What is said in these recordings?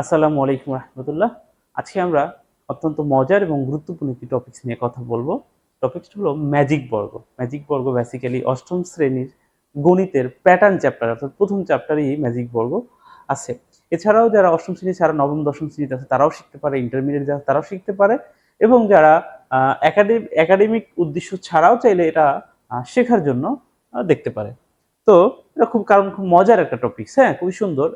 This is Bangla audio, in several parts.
আসসালামু আলাইকুম রহমতুল্লাহ। আজকে আমরা অত্যন্ত মজার এবং গুরুত্বপূর্ণ একটি টপিকস নিয়ে কথা বলবো। টপিকসটা হলো ম্যাজিক বর্গ। ম্যাজিক বর্গ বেসিক্যালি অষ্টম শ্রেণীর গণিতের প্যাটার্ন চ্যাপ্টার, অর্থাৎ প্রথম চ্যাপ্টারেই ম্যাজিক বর্গ আছে। এছাড়াও যারা অষ্টম শ্রেণী ছাড়া নবম দশম শ্রেণীতে আছে তারাও শিখতে পারে, ইন্টারমিডিয়েট যারা তারাও শিখতে পারে, এবং যারা একাডেমিক উদ্দেশ্য ছাড়াও চাইলে এটা শেখার জন্য দেখতে পারে। তো এটা খুব মজার একটা টপিকস, হ্যাঁ, খুবই সুন্দর।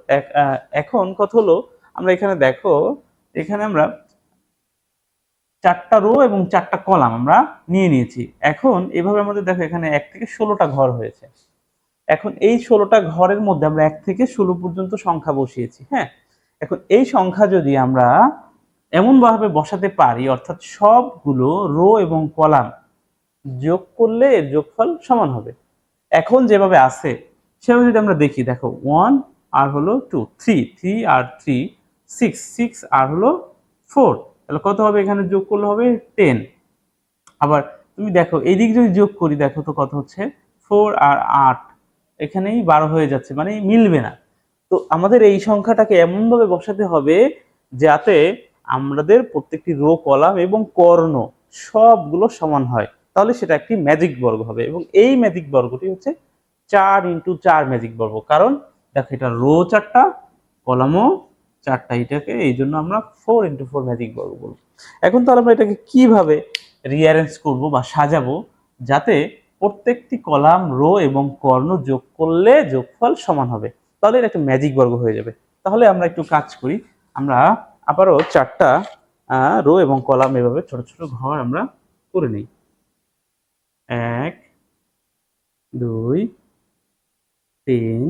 এখন কথা হলো, আমরা এখানে দেখো, এখানে আমরা 4টা রো এবং 4টা কলাম আমরা নিয়ে নিয়েছি। এখন এভাবে আমাদের দেখো এখানে 1 থেকে 16টা ঘর হয়েছে। এখন এই 16টা ঘরের মধ্যে আমরা 1 থেকে 16 পর্যন্ত সংখ্যা বসিয়েছি, হ্যাঁ। এখন এই সংখ্যা যদি আমরা এমন ভাবে বসাতে পারি, অর্থাৎ সবগুলো রো এবং কলাম যোগ করলে এর যোগফল সমান হবে। এখন যেভাবে আছে সেভাবে যদি আমরা দেখি, দেখো 1 আর হলো 2, 3 আর 3 6 আর হলো 4, তাহলে কত হবে? এখানে যোগ করলে হবে 10। আবার তুমি দেখো এই দিক যদি যোগ করি, দেখো তো কত হচ্ছে? 4 আর 8, এখানেই 12 হয়ে যাচ্ছে, মানে মিলবে না। তো আমাদের এই সংখ্যাটাকে এমন ভাবে বসাতে হবে যাতে আমাদের প্রত্যেকটি রো, কলাম এবং কর্ণ সবগুলো সমান হয়, তাহলে সেটা একটি ম্যাজিক বর্গ হবে। এবং এই ম্যাজিক বর্গটি হচ্ছে 4x4 ম্যাজিক বর্গ। কারণ দেখো এটা রো 4টা, কলামও 4টা, এটাকে এই জন্য আমরা 4x4 ম্যাজিক বর্গ বলবো। এখন তাহলে আমরা এটাকে কিভাবে রিঅ্যারেঞ্জ করব বা সাজাবো যাতে প্রত্যেকটি কলাম, রো এবং কর্ণ যোগ করলে যোগফল সমান হবে, তাহলে এটা একটা ম্যাজিক বর্গ হয়ে যাবে। তাহলে আমরা একটু কাজ করি, আমরা আবারও 4টা রো এবং কলাম এভাবে ছোট ছোট ঘর আমরা করে নিই। 1 2 3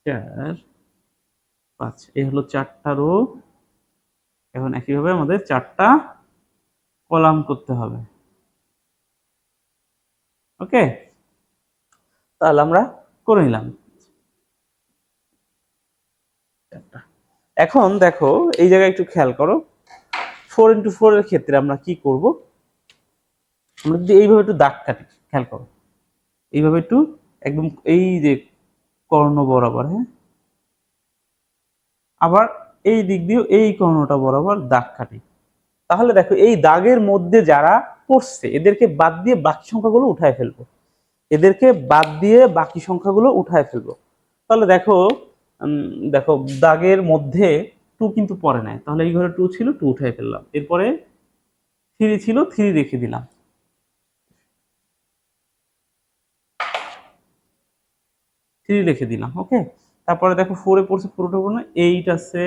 4 5, এই হলো 4টা রো। এখন একইভাবে আমাদের 4টা কলাম করতে হবে। ওকে, তাহলে আমরা করে নিলাম 4টা। এখন দেখো এই জায়গায় একটু খেয়াল করো, 4x4 এর ক্ষেত্রে আমরা কি করব? আমরা যদি এইভাবে একটু দাগ কাটি, খেয়াল করো, এইভাবে একটু একদম এই যে কর্ণ বরাবর, হ্যাঁ, আবার এই দিক দিয়েও এই কর্ণটা বরাবর দাগ কাটি। তাহলে দেখো এই দাগের মধ্যে যারা পড়ছে এদেরকে বাদ দিয়ে বাকি সংখ্যাগুলো উঠায় ফেলবো, এদেরকে বাদ দিয়ে বাকি সংখ্যাগুলো উঠায় ফেলবো। তাহলে দেখো দেখো দাগের মধ্যে 2 কিন্তু পড়ে নাই, তাহলে এই ঘরে 2 ছিল, 2 উঠায় ফেললাম। এরপরে 3 ছিল, 3 রেখে দিলাম। 3 রেখে দিলাম, ওকে। তারপরে দেখো 4 এ পড়ছে, 4 উঠে পড়লো, 8 আছে,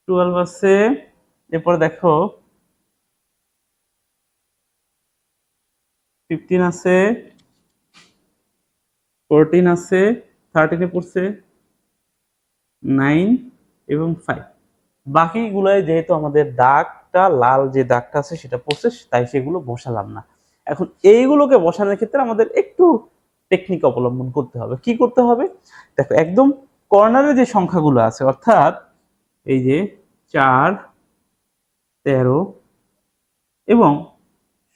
12 আছে। এরপরে দেখো 15 আছে, 14 আছে, 13 এ পড়ছে, 9 এবং 5। বাকিগুলোয় যেহেতু আমাদের দাগটা লাল, যে দাগটা আছে সেটা পড়ছে, তাই সেগুলো বসালাম না। এখন এইগুলোকে বসানোর ক্ষেত্রে আমাদের একটু টেকনিক অবলম্বন করতে হবে। কি করতে হবে? দেখো একদম কর্নারে যে সংখ্যাগুলো আছে, অর্থাৎ এই যে 4, 13 এবং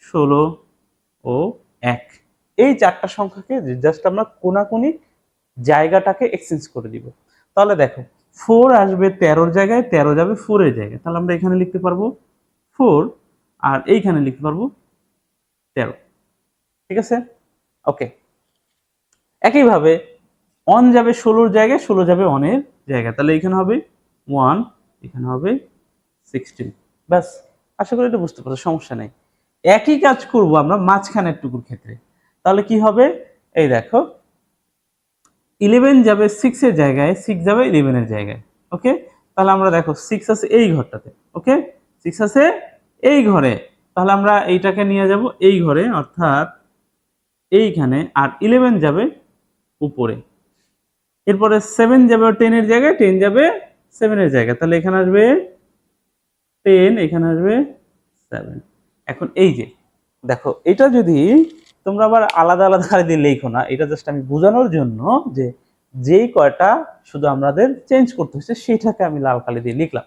16 ও 1, এই 4টা সংখ্যাকে জাস্ট আমরা কোনাকুনি জায়গাটাকে এক্সচেঞ্জ করে দিব। তাহলে দেখো 4 আসবে 13 এর জায়গায়, 13 যাবে 4 এর জায়গায়, তাহলে আমরা এখানে লিখতে পারবো 4 আর এইখানে লিখতে পারবো 13। ঠিক আছে, ওকে। একইভাবে 1 যাবে 16 এর জায়গায়, 16 যাবে 1 এর জায়গায়, তাহলে এখানে হবে 1, এখানে হবে 16। ব্যাস, আশা করি এটা বুঝতে পারছো, সমস্যা নেই। একই কাজ করব আমরা মাঝখানের টুকুর ক্ষেত্রে। তাহলে কি হবে? এই দেখো 11 যাবে 6 এর জায়গায়, 6 যাবে 11 এর জায়গায়, ওকে। তাহলে আমরা দেখো 6 আছে এই ঘরটাতে, ওকে, 6 আছে এই ঘরে, তাহলে আমরা এইটাকে নিয়ে যাব এই ঘরে, অর্থাৎ এইখানে, আর 11 যাবে উপরে। এরপরে 7 যাবে 10 এর জায়গায়, 10 যাবে 7 এর জায়গায়, তাহলে এখানে আসবে 10, এখানে আসবে 7। এখন এই যে দেখো, এটা যদি তোমরা আবার আলাদা আলাদা করে দিয়ে লেখো না, এটা জাস্ট আমি বোঝানোর জন্য যে যেই কয়টা শুধু আমাদের চেঞ্জ করতে হচ্ছে সেটাকে আমি লাল কালি দিয়ে লিখলাম।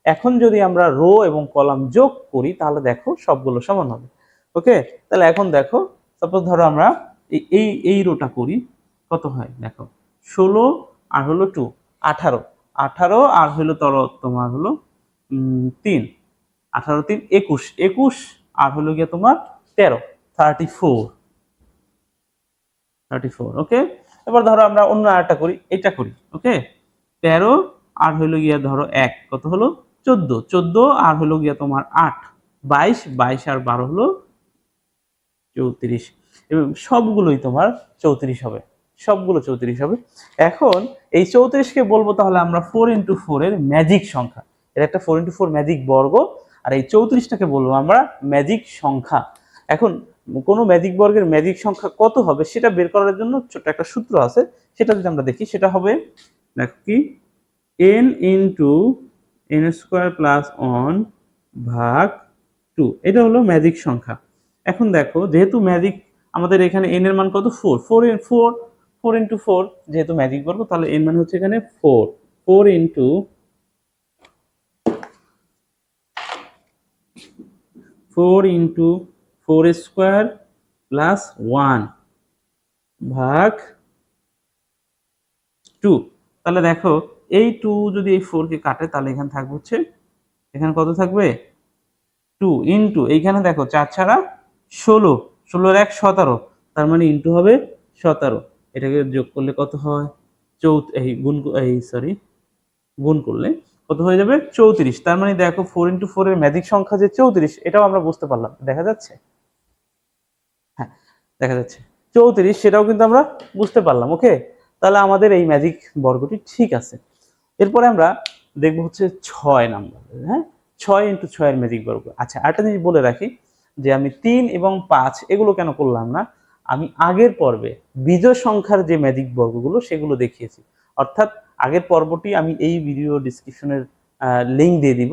এখন যদি আমরা রো এবং কলাম যোগ করি তাহলে দেখো সবগুলো সমান হবে, ওকে। তাহলে এখন দেখো, সাপোজ ধরো আমরা এই এই রোটা করি, কত হয় দেখো, 16 আর হলো 2, 18, 18 আর হলো তোমার হলো 3, 18 3 21, 21 আর হলো গিয়ে তোমার 13, 34, 34। ওকে, এবার ধরো আমরা অন্য আরেকটা করি, এটা করি। ওকে, 13 আর হলো গিয়া ধরো 1 কত হলো 14, 14 আর হলো গিয়া তোমার 8, 22, 22 আর 12 হলো 34, এবং সবগুলোই তোমার 34 হবে, সবগুলো 34 হবে। এখন এই 34কে বলবো তাহলে আমরা 4 × 4 এর ম্যাজিক সংখ্যা। এর একটা 4 × 4 ম্যাজিক বর্গ, আর এই 34টাকে বলবো আমরা ম্যাজিক সংখ্যা। এখন কোনো ম্যাজিক বর্গের ম্যাজিক সংখ্যা কত হবে সেটা বের করার জন্য ছোট্ট একটা সূত্র আছে, সেটা যদি আমরা দেখি সেটা হবে, দেখো কি, n × n² + 1 ভাগ 2, এটা হলো ম্যাজিক সংখ্যা। এখন দেখো যেহেতু ম্যাজিক আমাদের এখানে n এর মান কত 4, 4 × 4 যেহেতু ম্যাজিক বর্গ, তাহলে n মানে হচ্ছে এখানে 4, 4 × 4² + 1 ভাগ 2। তাহলে দেখো এই 2 যদি এই 4 কে কাটে তাহলে এখানে থাকবে হচ্ছে, এখানে কত থাকবে 2 ইনটু, এইখানে দেখো 4 ছাড়া 16, 16 এর 1 17, তার মানে ইনটু হবে 17। এটাকে যোগ করলে কত হয়, গুণ করলে কত হয়ে যাবে 34। তার মানে দেখো 4 × 4 এর ম্যাজিক সংখ্যা যে 34, এটাও আমরা বুঝতে পারলাম। দেখা যাচ্ছে? হ্যাঁ, দেখা যাচ্ছে 34, সেটাও কিন্তু আমরা বুঝতে পারলাম। ওকে, তাহলে আমাদের এই ম্যাজিক বর্গটি ঠিক আছে। এরপরে আমরা দেখবো হচ্ছে 6 নাম্বার। হ্যাঁ, 6 × 6 এর ম্যাজিক বর্গ। আচ্ছা, আরেকটা জিনিস বলে রাখি যে আমি 3 এবং 5 এগুলো কেন করলাম না, আমি আগের পর্বে বিজোড় সংখ্যার যে ম্যাজিক বর্গগুলো সেগুলো দেখিয়েছি। অর্থাৎ আগের পর্বটি আমি এই ভিডিও ডেসক্রিপশনের লিংক দিয়ে দিব।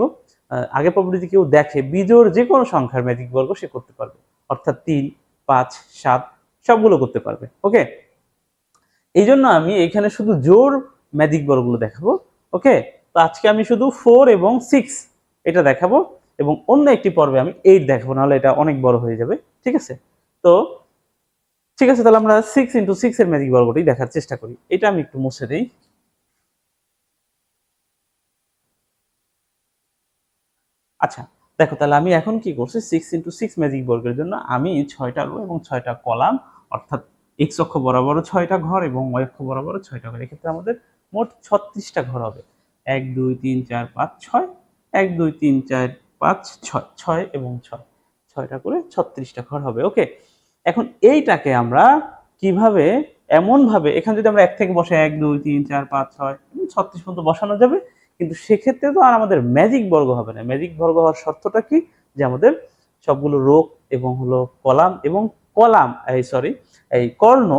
আগের পর্বটি যদি কেউ দেখে, বিজোড় যে কোনো সংখ্যার ম্যাজিক বর্গ সে করতে পারবে, অর্থাৎ 3, 5, 7 সবগুলো করতে পারবে। ওকে, এই জন্য আমি এখানে শুধু জোড় ম্যাজিক বর্গগুলো দেখাবো। ওকে, তো আজকে আমি শুধু 4 এবং 6 এটা দেখাবো, এবং অন্য একটি পর্বে আমি 8 দেখাবো, নাহলে এটা অনেক বড় হয়ে যাবে। ঠিক আছে? তো ঠিক আছে, তাহলে আমরা 6 × 6 এর ম্যাজিক বর্গটি দেখার চেষ্টা করি। এটা আমি একটু মুছে দেই। আচ্ছা, দেখো তাহলে আমি এখন কি করছি, 6 × 6 ম্যাজিক বর্গের জন্য আমি 6টা রো এবং 6টা কলাম, অর্থাৎ x অক্ষ বরাবর 6টা ঘর এবং y অক্ষ বরাবর 6টা ঘর। এক্ষেত্রে আমাদের মোট 36টা ঘর হবে। 1 2 3 4 5 6, 1 2 3 4 5 6, 6 এবং 6, 6টা করে 36টা ঘর হবে। ওকে, এখন এইটাকে আমরা কিভাবে, এমন ভাবে এখানে যদি আমরা 1 থেকে বসে 1 2 3 4 5 6 36 পর্যন্ত বসানো যাবে, কিন্তু সেক্ষেত্রে তো আর আমাদের ম্যাজিক বর্গ হবে না। ম্যাজিক বর্গ হওয়ার শর্তটা কি, যে আমাদের সবগুলো রো এবং হলো কলাম এবং এই কর্ণ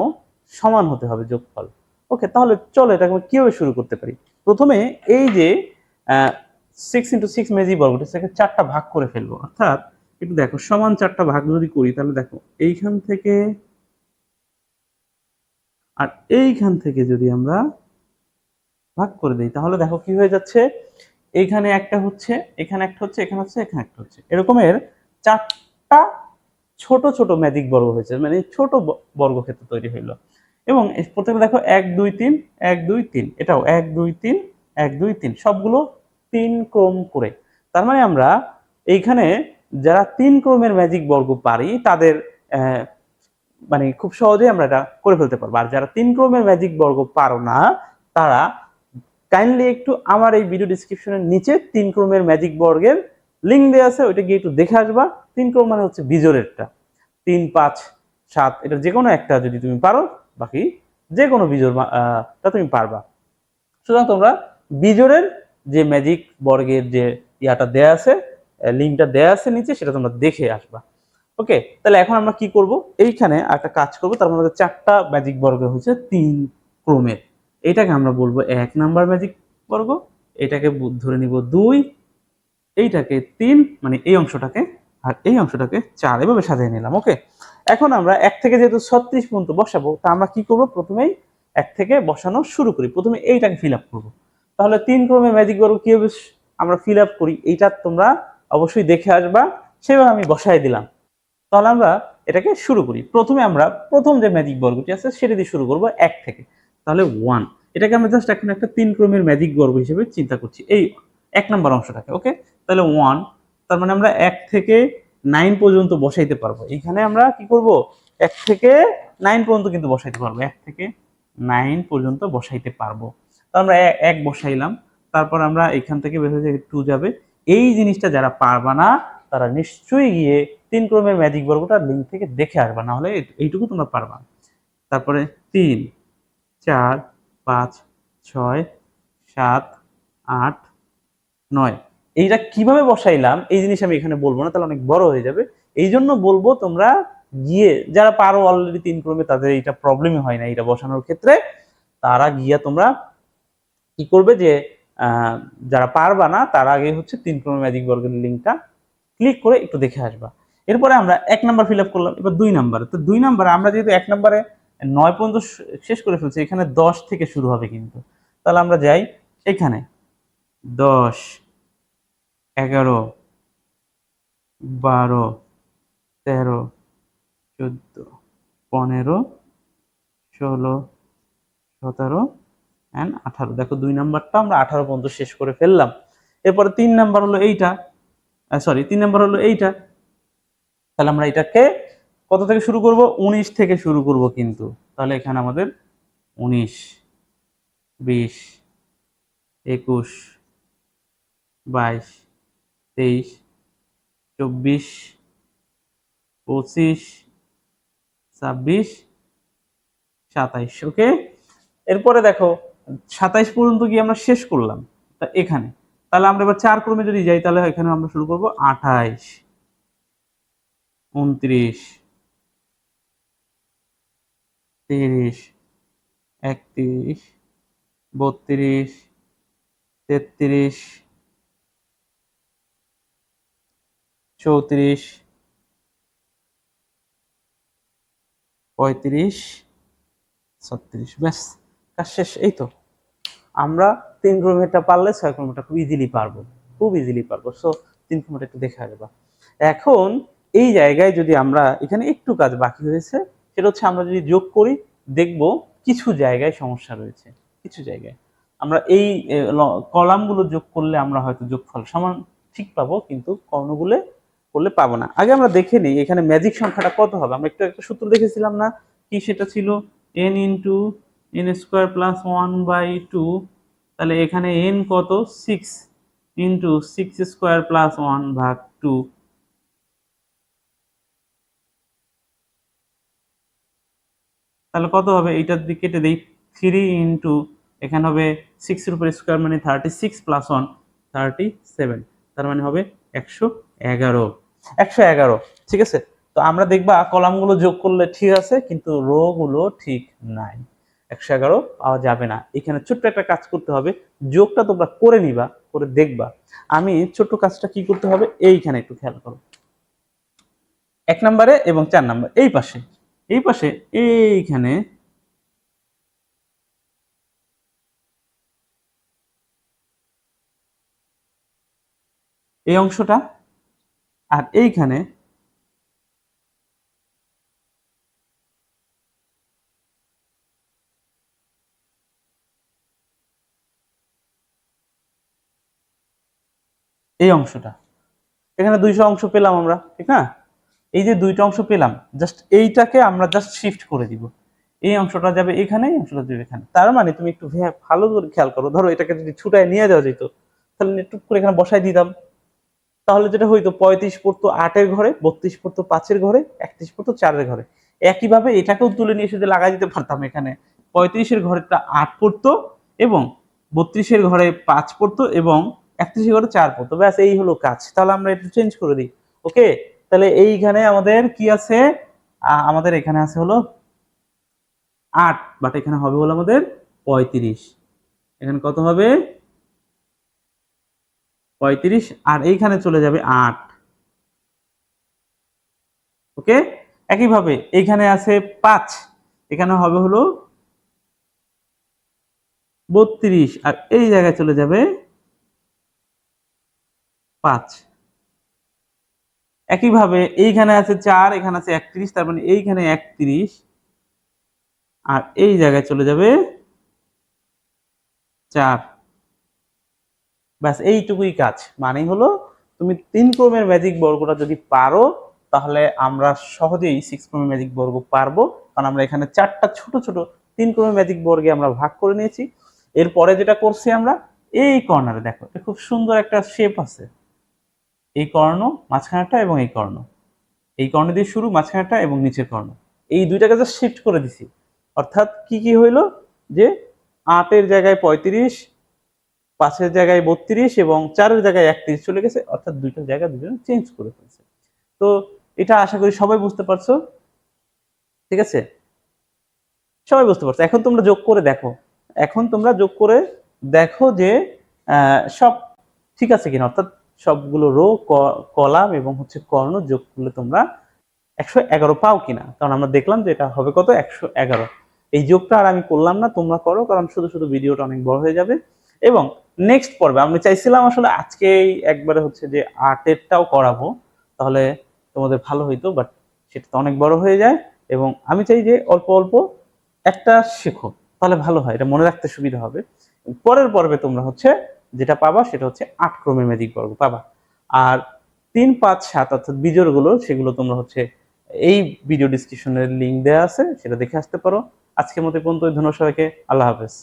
সমান হতে হবে, যোগফল। ওকে, তাহলে চলো এটা আমরা কিভাবে শুরু করতে পারি। প্রথমে এই যে 6 × 6 ম্যাজিক বর্গটি সেটাকে 4টা ভাগ করে ফেলবো। অর্থাৎ একটু দেখো, সমান 4টা ভাগ যদি করি তাহলে দেখো এইখান থেকে আর এইখান থেকে যদি আমরা ভাগ করে দেই তাহলে দেখো কি হয়ে যাচ্ছে, এইখানে একটা হচ্ছে, এখানে একটা হচ্ছে, এখানে হচ্ছে, এখানে একটা হচ্ছে, এরকমের 4টা ছোট ছোট ম্যাজিক বর্গ হয়েছে, মানে ছোট বর্গক্ষেত্র তৈরি হইলো। এবং প্রথমে দেখো 1 2 3 1 2 3, এটাও 1 2 3 1 2 3, সবগুলো 3 ক্রম করে। তার মানে আমরা এইখানে যারা 3 ক্রমের ম্যাজিক বর্গ পারি তাদের মানে খুব সহজেই আমরা এটা করে ফেলতে পারবো। আর যারা 3 ক্রমের ম্যাজিক বর্গ পারো না, তারা কাইন্ডলি একটু আমার এই ভিডিও ডেসক্রিপশনের নিচে 3 ক্রমের ম্যাজিক বর্গের লিংক দেওয়া আছে, ওইটা গিয়ে একটু দেখে আসবা। 3 ক্রম মানে হচ্ছে বিজোড়েরটা, 3 5 7, এটা যে কোনো একটা যদি তুমি পারো, বাকি যে কোনো বিজোড়টা তুমি পারবা। সুতরাং তোমরা বিজোড়ের যে ম্যাজিক বর্গের যে ইয়াটা দেয়া আছে, লিংকটা দেয়া আছে নিচে, সেটা তোমরা দেখে আসবা। ওকে, তাহলে এখন আমরা কি করব, এইখানে একটা কাজ করব। তার মানে আমাদের 4টা ম্যাজিক বর্গ হচ্ছে 3 ক্রমের। এটাকে আমরা বলবো 1 নাম্বার ম্যাজিক বর্গ, এটাকে ধরে নিব 2, এইটাকে 3, মানে এই অংশটাকে, আর এই অংশটাকে 4, এভাবে সাজিয়ে নিলাম। ওকে, এখন আমরা 1 থেকে যেহেতু 36 পর্যন্ত বসাবো, তা আমরা কি করব, প্রথমেই 1 থেকে বসানো শুরু করি। প্রথমে এইটাকে ফিল আপ করবো। তাহলে 3 ক্রমে ম্যাজিক বর্গ কিভাবে আমরা ফিল আপ করি, এইটা তোমরা অবশ্যই দেখে আসবা, সেভাবে আমি বসাই দিলাম। তাহলে আমরা এটাকে শুরু করি। প্রথমে আমরা প্রথম যে ম্যাজিক বর্গটি আছে সেটা দিয়ে শুরু করব 1 থেকে। তাহলে 1, এটাকে আমরা জাস্ট এখন একটা 3 ক্রমের ম্যাজিক বর্গ হিসেবে চিন্তা করছি এই 1 নম্বর অংশটাকে। ওকে, তাহলে 1, তার মানে আমরা 1 থেকে 9 পর্যন্ত বসাইতে পারবো। এখানে আমরা কি করব, 1 থেকে 9 পর্যন্ত কিন্তু বসাইতে পারবো, 1 থেকে 9 পর্যন্ত বসাইতে পারবো। তো আমরা 1 বসাইলাম, তারপর আমরা এখান থেকে বের হয়ে 2 যাবে। এই জিনিসটা যারা পারবা না তারা নিশ্চয়ই গিয়ে 3 ক্রমের ম্যাজিক বর্গটা লিঙ্ক থেকে দেখে আসবা, না হলে এইটুকু তোমরা পারবা। তারপরে 3, 4, 5, 6, 7, 8, 9। এইটা কিভাবে বসাইলাম এই জিনিস আমি এখানে বলবো না, তাহলে অনেক বড় হয়ে যাবে। এই জন্য বলবো তোমরা গিয়ে, যারা পারো অলরেডি 3 ক্রমে, তাদের এইটা প্রবলেমই হয় না এটা বসানোর ক্ষেত্রে, তারা গিয়া তোমরা কি করবে যে যারা পারবা না তারা আগে হচ্ছে 3 ক্রমের ম্যাজিক বর্গের লিঙ্কটা ক্লিক করে একটু দেখে আসবা। এরপরে আমরা 1 নাম্বার ফিল আপ করলাম। এবার 2 নাম্বারে, তো 2 নাম্বারে আমরা যেহেতু 1 নাম্বারে 9 পর্যন্ত শেষ করে ফেলছি, এখানে 10 থেকে শুরু হবে কিন্তু। তাহলে আমরা যাই এখানে 10, 11, 12, 13, 14, 15, 16, 17 এন্ড 18। দেখো 2 নাম্বারটা আমরা 18 পর্যন্ত শেষ করে ফেললাম। এরপরে 3 নাম্বার হলো এইটা, সরি 3 নাম্বার হলো এইটা। তাহলে আমরা এটাকে কত থেকে শুরু করব, 19 থেকে শুরু করব কিন্তু। তাহলে এখানে আমাদের 19, 20, 21, 22, 23, 24, 25, 26, 27। ওকে, এরপরে দেখো 27 পর্যন্ত গিয়ে আমরা শেষ করলাম তা এখানে। তাহলে আমরা এবার 4 ক্রমে যদি যাই, তাহলে এখানে আমরা শুরু করব 28, 29, 30, 31, 32, 33, 34, 35, 36। ব্যাস, কাজ শেষ। এই তো আমরা 3 কিলোমিটার পারলে 6 কিলোমিটার খুব ইজিলি পারবো, খুব ইজিলি পারবো। সো 3 কিলোমিটার একটু দেখে আসবা। এখন এই জায়গায় যদি আমরা, এখানে একটু কাজ বাকি হয়েছে, সেটা হচ্ছে আমরা যদি যোগ করি দেখব কিছু জায়গায় সমস্যা রয়েছে। কিছু জায়গায় আমরা এই কলামগুলো যোগ করলে আমরা হয়তো যোগফল সমান ঠিক পাবো, কিন্তু কর্ণগুলো করলে পাবো না। আগে আমরা দেখে নিই এখানে ম্যাজিক সংখ্যাটা কত হবে। আমরা একটু একটা সূত্র দেখেছিলাম না, কি সেটা ছিল n into n square plus 1/2। তাহলে এখানে n কত, 6 ইন্টু 6 স্কোয়ার প্লাস 1/2। তাহলে কত হবে, এইটার দিকে কেটে দেই, 3 ইন্টু এখানে হবে 6 এর উপর স্কোয়ার মানে 36 প্লাস 1 37। তার মানে হবে 111। 111, ঠিক আছে। তো আমরা দেখবা কলামগুলো যোগ করলে ঠিক আছে, কিন্তু রো গুলো ঠিক নাই, 111 পাওয়া যাবে না। এখানে ছোট্ট একটা কাজ করতে হবে, যোগটা তোমরা করে নিবা, করে দেখবা। আমি ছোট্ট কাজটা কি করতে হবে, এইখানে একটু খেয়াল করো। 1 নম্বরে এবং 4 নম্বর এই পাশে, এই পাশে এইখানে এই অংশটা, আর এইখানে এই অংশটা, এখানে 200 অংশ পেলাম আমরা, ঠিক না? এই যে 2টা অংশ পেলাম, জাস্ট এইটাকে আমরা জাস্ট শিফট করে দিব। এই অংশটা যাবে এখানে, এই অংশটা যাবে এখানে। তার মানে তুমি একটু ভালো করে খেয়াল করো, ধরো এটাকে যদি ছুটায় নিয়ে যাওয়া যেত, তাহলে টুক করে এখানে বসাই দিতাম। তাহলে যেটা হইতো 35 পড়তো 8 এর ঘরে, 32 পড়তো 5 এর ঘরে, 31 পড়তো 4 এর ঘরে। একইভাবে এটাকেও তুলে নিয়ে এসে লাগাই দিতে পারতাম এখানে। 35 এর ঘরেটা 8 পড়তো এবং 32 এর ঘরে 5 পড়তো এবং 31 এর ঘরে 4 পড়তো। ব্যাস, এই হলো কাজ। তাহলে আমরা একটু চেঞ্জ করে দিই। ওকে, তাহলে এইখানে আমাদের কি আছে, আমাদের এখানে আছে হলো 8, বাট এখানে হবে হলো আমাদের 35। এখানে কত হবে, 35, আর এইখানে চলে যাবে 8। ওকে, একইভাবে এইখানে আছে 5, এখানে হবে হলো 32, আর এই জায়গায় চলে যাবে 5। একইভাবে এইখানে আছে 4, এখানে আছে 31, তার মানে এইখানে 31, আর এই জায়গায় চলে যাবে 4। ব্যাস এইটুকুই কাজ। মানে হলো তুমি 3 ক্রমের ম্যাজিক বর্গটা যদি পারো তাহলে আমরা সহজেই 6 ক্রমের ম্যাজিক বর্গ পারবো, কারণ আমরা এখানে 4টা ছোট ছোট 3 ক্রমের ম্যাজিক বর্গে আমরা ভাগ করে নিয়েছি। এরপরে যেটা করছি আমরা, এই কর্নারে দেখো এটা খুব সুন্দর একটা শেপ আছে, এই কর্ণ মাঝখানেরটা এবং এই কর্ণ, এই কর্ণ দিয়ে শুরু, মাঝখানেরটা এবং নিচের কর্ণ, এই দুইটাকে জাস্ট শিফট করে দিছি। অর্থাৎ কি কি হইলো, যে 8-এর জায়গায় 35, 5-এর জায়গায় 32 এবং 4-এর জায়গায় 31 চলে গেছে, অর্থাৎ দুইটার জায়গা দুজন চেঞ্জ করে ফেলছে। তো এটা আশা করি সবাই বুঝতে পারছো, ঠিক আছে? সবাই বুঝতে পারছো। এখন তোমরা যোগ করে দেখো, এখন তোমরা যোগ করে দেখো যে সব ঠিক আছে কিনা, অর্থাৎ সবগুলো রো, কলাম এবং হচ্ছে কর্ণ যোগ করলে তোমরা 111 পাও কিনা। কারণ আমরা দেখলাম যে এটা হবে কত, 111। এই যোগটা আর আমি করলাম না, তোমরা করো, কারণ শুধু শুধু ভিডিওটা অনেক বড় হয়ে যাবে। এবং নেক্সট পর্বে আমি চাইছিলাম আসলে আজকেই একবারে হচ্ছে যে 8-এরটাও করাবো, তাহলে তোমাদের ভালো হইতো, বাট সেটা তো অনেক বড় হয়ে যায়। এবং আমি চাই যে অল্প অল্প একটা শেখো, তাহলে ভালো হয়, এটা মনে রাখতে সুবিধা হবে। পরের পর্বে তোমরা হচ্ছে যেটা পাবা সেটা হচ্ছে 8 ক্রমের ম্যাজিক বর্গ পাবা। আর 3, 5, 7 অর্থাৎ বিজোড় গুলো, সেগুলো তোমরা হচ্ছে এই ভিডিও ডিসক্রিপশনের লিংক দেওয়া আছে, সেটা দেখে আসতে পারো। আজকের মতো পর্যন্ত, ধন্যবাদ সবাইকে, আল্লাহ হাফেজ।